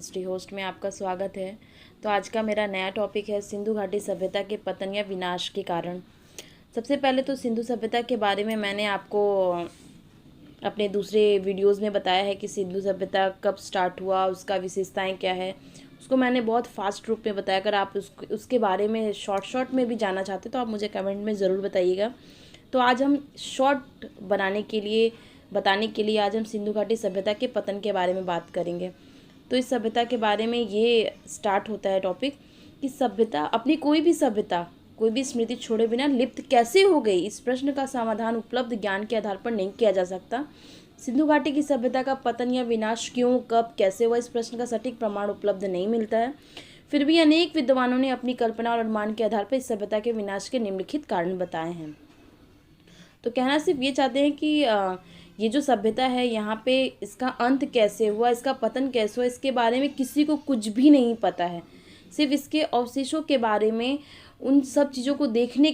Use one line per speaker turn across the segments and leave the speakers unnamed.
History host में आपका स्वागत है। तो आज का मेरा नया टॉपिक है सिंधु घाटी सभ्यता के पतन या विनाश के कारण। सबसे पहले तो सिंधु सभ्यता के बारे में मैंने आपको अपने दूसरे वीडियोस में बताया है कि सिंधु सभ्यता कब स्टार्ट हुआ, उसका विशेषताएं क्या है। उसको मैंने बहुत फास्ट रूप में बताया। अगर आप उसके बारे में शॉर्ट में भी जानना चाहते तो आप मुझे कमेंट में ज़रूर बताइएगा। तो आज हम शॉर्ट बताने के लिए आज हम सिंधु घाटी सभ्यता के पतन के बारे में बात करेंगे। तो इस सभ्यता के बारे में ये स्टार्ट होता है टॉपिक कि सभ्यता अपनी कोई भी स्मृति छोड़े बिना लिप्त कैसे हो गई। इस प्रश्न का समाधान उपलब्ध ज्ञान के आधार पर नहीं किया जा सकता। सिंधु घाटी की सभ्यता का पतन या विनाश क्यों, कब, कैसे हुआ, इस प्रश्न का सटीक प्रमाण उपलब्ध नहीं मिलता है। फिर भी अनेक विद्वानों ने अपनी कल्पना और अनुमान के आधार पर इस सभ्यता के विनाश के निम्नलिखित कारण बताए हैं। तो कहना सिर्फ ये चाहते हैं कि ये जो सभ्यता है यहाँ पे इसका अंत कैसे हुआ, इसका पतन कैसे हुआ, इसके बारे में किसी को कुछ भी नहीं पता है। सिर्फ इसके अवशेषों के बारे में, उन सब चीज़ों को देखने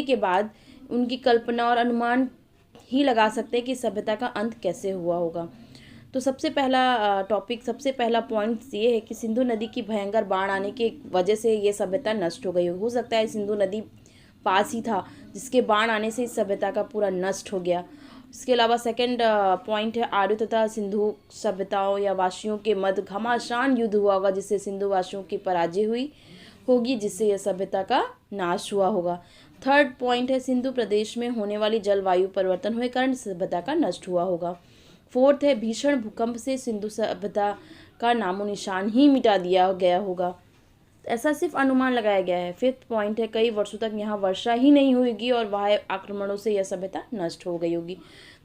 के बाद उनकी कल्पना और अनुमान ही लगा सकते हैं कि सभ्यता का अंत कैसे हुआ होगा। तो सबसे पहला पॉइंट ये है कि सिंधु नदी की भयंकर बाढ़ आने की वजह से ये सभ्यता नष्ट हो गई। हो सकता है सिंधु नदी पास ही था जिसके बाढ़ आने से इस सभ्यता का पूरा नष्ट हो गया। इसके अलावा सेकंड पॉइंट है आर्य तथा सिंधु सभ्यताओं या वासियों के मध्य घमासान युद्ध हुआ होगा, जिससे सिंधु वासियों की पराजय हुई होगी, जिससे यह सभ्यता का नाश हुआ होगा। थर्ड पॉइंट है सिंधु प्रदेश में होने वाली जलवायु परिवर्तन हुए कारण सभ्यता का नष्ट हुआ होगा। फोर्थ है भीषण भूकंप से सिंधु सभ्यता का नामो निशान ही मिटा दिया गया होगा। ऐसा सिर्फ अनुमान लगाया गया है। फिफ्थ पॉइंट है कई वर्षों तक यहाँ वर्षा ही नहीं होगी और बाह्य आक्रमणों से यह सभ्यता नष्ट हो गई होगी।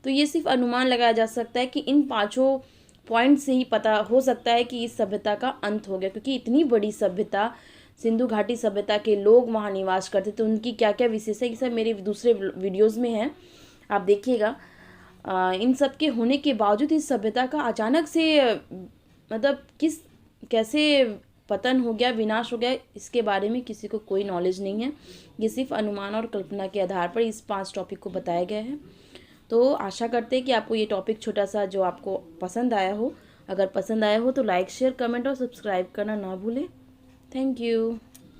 तो ये सिर्फ अनुमान लगाया जा सकता है कि इन पांचों पॉइंट से ही पता हो सकता है कि इस सभ्यता का अंत हो गया, क्योंकि इतनी बड़ी सभ्यता सिंधु घाटी सभ्यता के लोग वहाँ निवास करते थे। उनकी क्या क्या विशेषता है, ये सब मेरे दूसरे वीडियोज़ में है, आप देखिएगा। इन सब के होने के बावजूद इस सभ्यता का अचानक से मतलब कैसे पतन हो गया, विनाश हो गया, इसके बारे में किसी को कोई नॉलेज नहीं है। ये सिर्फ अनुमान और कल्पना के आधार पर इस 5 टॉपिक को बताया गया है। तो आशा करते हैं कि आपको ये टॉपिक छोटा सा जो आपको पसंद आया हो। अगर पसंद आया हो तो लाइक, शेयर, कमेंट और सब्सक्राइब करना ना भूलें। Thank you.